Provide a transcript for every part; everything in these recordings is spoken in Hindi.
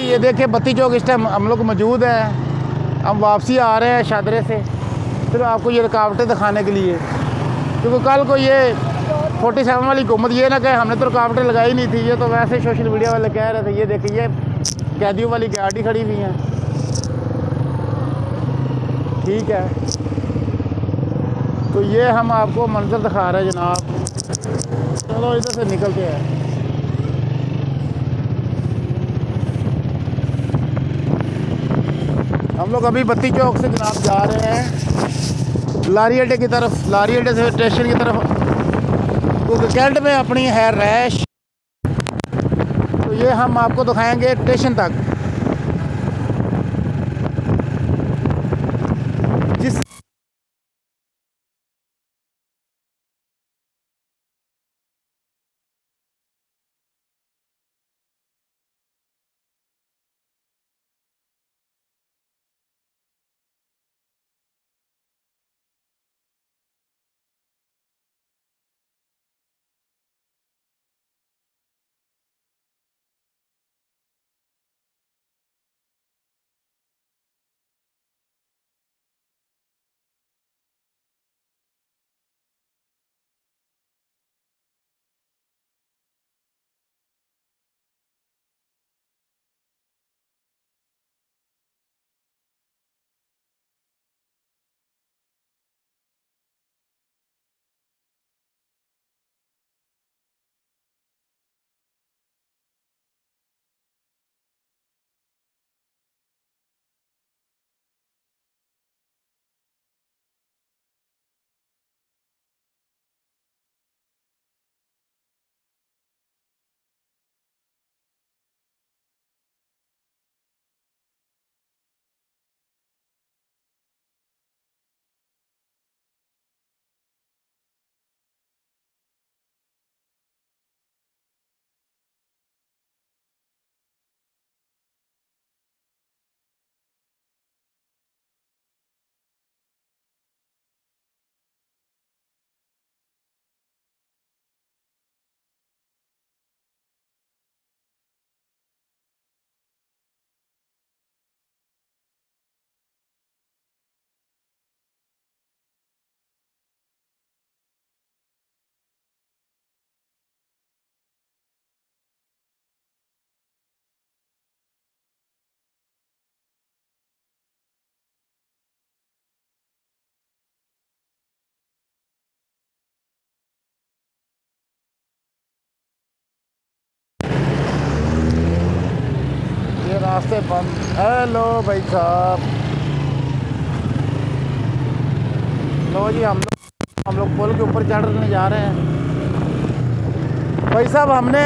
ये देखिए बत्ती चौक इस टाइम हम लोग मौजूद हैं। हम वापसी आ रहे हैं शादरे से, सिर्फ आपको ये रुकावटें दिखाने के लिए, क्योंकि कल को ये 47 वाली हुकूमत ये ना कहे हमने तो रुकावटें लगाई नहीं थी। ये तो वैसे सोशल मीडिया वाले कह रहे थे। ये देखिए ये कैदियों वाली गाड़ी खड़ी हुई है, ठीक है। तो ये हम आपको मंजर दिखा रहे हैं जनाब। चलो इधर से निकलते हैं। हम लोग अभी बत्ती चौक से जनाब जा रहे हैं लारी अड्डे की तरफ, लारी अड्डे से स्टेशन की तरफ, क्योंकि कैंट में अपनी है रैश। तो ये हम आपको दिखाएंगे स्टेशन तक। जिस रास्ते बंद। हेलो भाई साहब, लो जी हम लोग पुल के ऊपर चढ़ने जा रहे हैं। भाई साहब हमने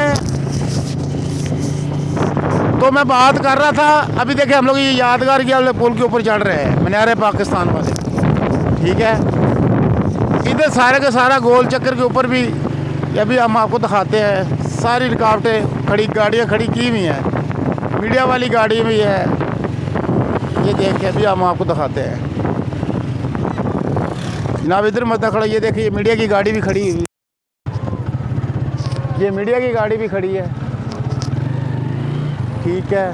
तो मैं बात कर रहा था, अभी देखिए हम लोग ये यादगार के वाले पुल के ऊपर चढ़ रहे हैं, मीनार पाकिस्तान वाले, ठीक है। इधर सारे का सारा गोल चक्कर के ऊपर भी अभी हम आपको दिखाते हैं। सारी रुकावटें खड़ी, गाड़ियाँ खड़ी की हुई हैं, मीडिया वाली गाड़ी भी है। ये देखिए अभी हम आपको दिखाते हैं जनाब। इधर मत खड़ा, ये देखिए मीडिया की गाड़ी भी खड़ी हुई, ये मीडिया की गाड़ी भी खड़ी है, ठीक है।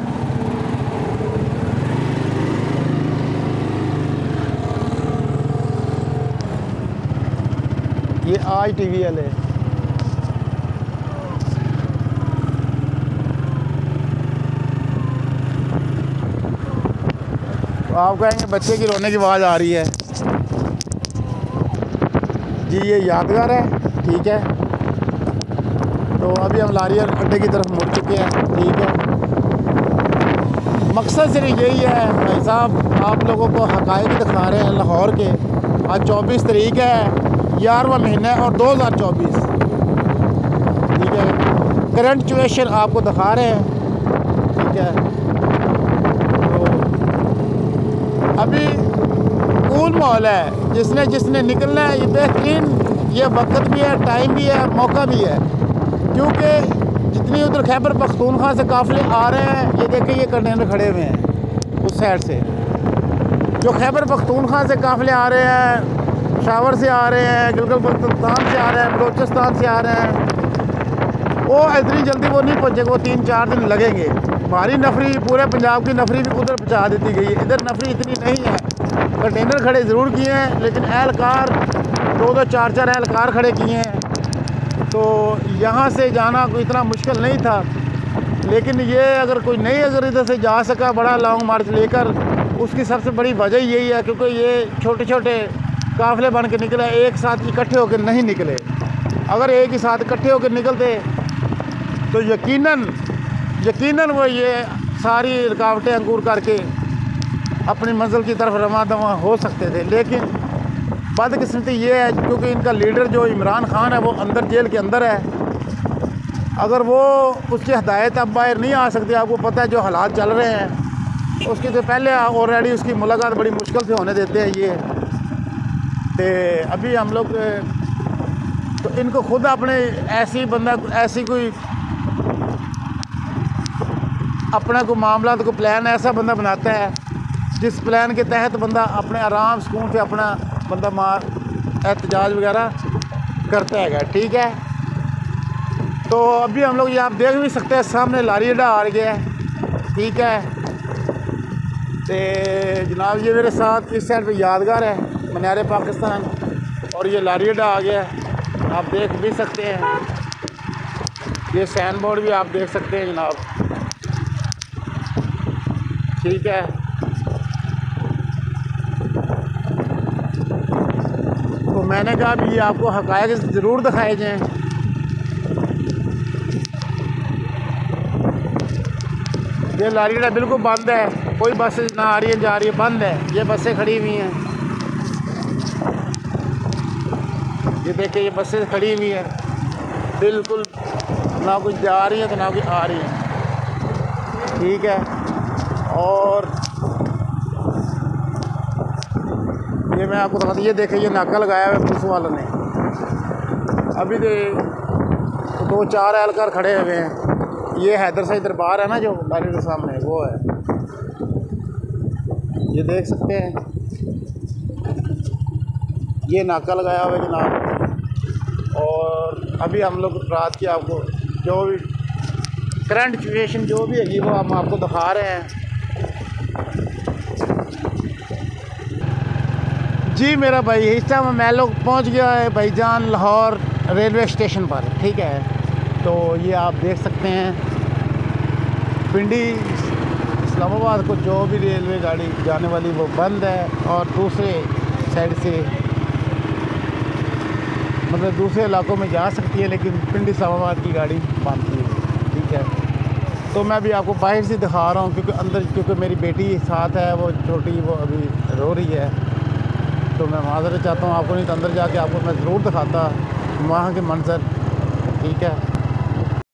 ये आज टीवी वाले, आप कहेंगे बच्चे की रोने की आवाज़ आ रही है जी, ये यादगार है, ठीक है। तो अभी हम लारी अड्डे की तरफ मुड़ चुके हैं, ठीक है। मकसद सिर्फ यही है भाई साहब, आप लोगों को हक़ाइक़ दिखा रहे हैं लाहौर के। आज 24 तारीख है, 11वां महीना है और 2024, ठीक है। करंट सिचुएशन आपको दिखा रहे हैं, ठीक है। अभी कूल माहौल है, जिसने निकलना है, ये बेहतरीन ये वक्त भी है, टाइम भी है, मौका भी है, क्योंकि जितनी उधर खैबर पख्तूनख्वा से काफ़िले आ रहे हैं, ये देखिए ये कंटेनर खड़े हुए हैं उस साइड से। जो खैबर पख्तूनख्वा से काफ़िले आ रहे हैं, शावर से आ रहे हैं, गिलगित बल्तिस्तान से आ रहे हैं, बलोचिस्तान से आ रहे हैं, वो इतनी जल्दी वो नहीं पहुँचेगा, वो 3-4 दिन लगेंगे। भारी नफरी, पूरे पंजाब की नफरी भी उधर पहुँचा देती गई है। इधर नफरी इतनी नहीं है। कंटेनर खड़े ज़रूर किए हैं, लेकिन एहलकार 2-2 4-4 एहलकार खड़े किए हैं। तो यहाँ से जाना कोई इतना मुश्किल नहीं था। लेकिन ये अगर कोई नहीं अगर इधर से जा सका बड़ा लॉन्ग मार्च लेकर, उसकी सबसे बड़ी वजह यही है क्योंकि ये छोटे छोटे काफ़िले बन के निकले, एक साथ इकट्ठे होकर नहीं निकले। अगर एक ही साथ इकट्ठे होकर निकलते तो यकीनन वो ये सारी रुकावटें अंकुर करके अपनी मंजिल की तरफ रवा दवा हो सकते थे। लेकिन बदकिस्मती ये है क्योंकि इनका लीडर जो इमरान खान है वो अंदर जेल के अंदर है। अगर वो उसकी हिदायत अब बाहर नहीं आ सकती, आपको पता है जो हालात चल रहे हैं, उसके तो पहले ऑलरेडी उसकी मुलाकात बड़ी मुश्किल से होने देते हैं ये। तो अभी हम लोग तो इनको खुद अपने ऐसी कोई अपना कोई मामला को प्लान ऐसा बंदा बनाता है जिस प्लान के तहत बंदा अपने आराम सुकून से अपना बंदा एहतजाज वगैरह करता है। ठीक है, तो अभी हम लोग ये आप देख भी सकते हैं सामने लारी अड्डा आ गया है। ठीक है, तो जनाब ये मेरे साथ इस साइड पे यादगार है मीनार पाकिस्तान, और ये लारी अड्डा आ गया है, आप देख भी सकते हैं। ये साइन बोर्ड भी आप देख सकते हैं जनाब। ठीक है, तो मैंने कहा अभी ये आपको हक़ाइक़ ज़रूर दिखाए जाएँ। ये लारी अड्डा बिल्कुल बंद है, कोई बस ना आ रही है जा रही है, बंद है। ये बसें खड़ी हुई हैं, ये देखिए ये बसें खड़ी हुई हैं, बिल्कुल ना कुछ जा रही है तो ना कुछ आ रही है। ठीक है, और ये मैं आपको बताता, ये देखिए ये नाका लगाया हुआ है पुलिस वालों ने। अभी तो 2-4 एहलकार खड़े हुए हैं। ये हैदर साईं दरबार है ना जो लारी के सामने, वो है, ये देख सकते हैं। ये नाका लगाया हुआ है जनाब। और अभी हम लोग रात की आपको जो भी करंट सिचुएशन जो भी है वो हम आपको दिखा रहे हैं। जी मेरा भाई, इस टाइम मैं लोग पहुंच गया है भाईजान लाहौर रेलवे स्टेशन पर। ठीक है, तो ये आप देख सकते हैं पिंडी इस्लामाबाद को जो भी रेलवे गाड़ी जाने वाली वो बंद है, और दूसरे साइड से मतलब दूसरे इलाकों में जा सकती है, लेकिन पिंडी इस्लामाबाद की गाड़ी बंद है। ठीक है, तो मैं भी आपको बाहर से दिखा रहा हूँ क्योंकि मेरी बेटी साथ है, वो छोटी, वो अभी रो रही है, तो मैं माज़रत चाहता हूँ आपको, नहीं तो अंदर जाके आपको मैं ज़रूर दिखाता वहाँ के मंज़र। ठीक है।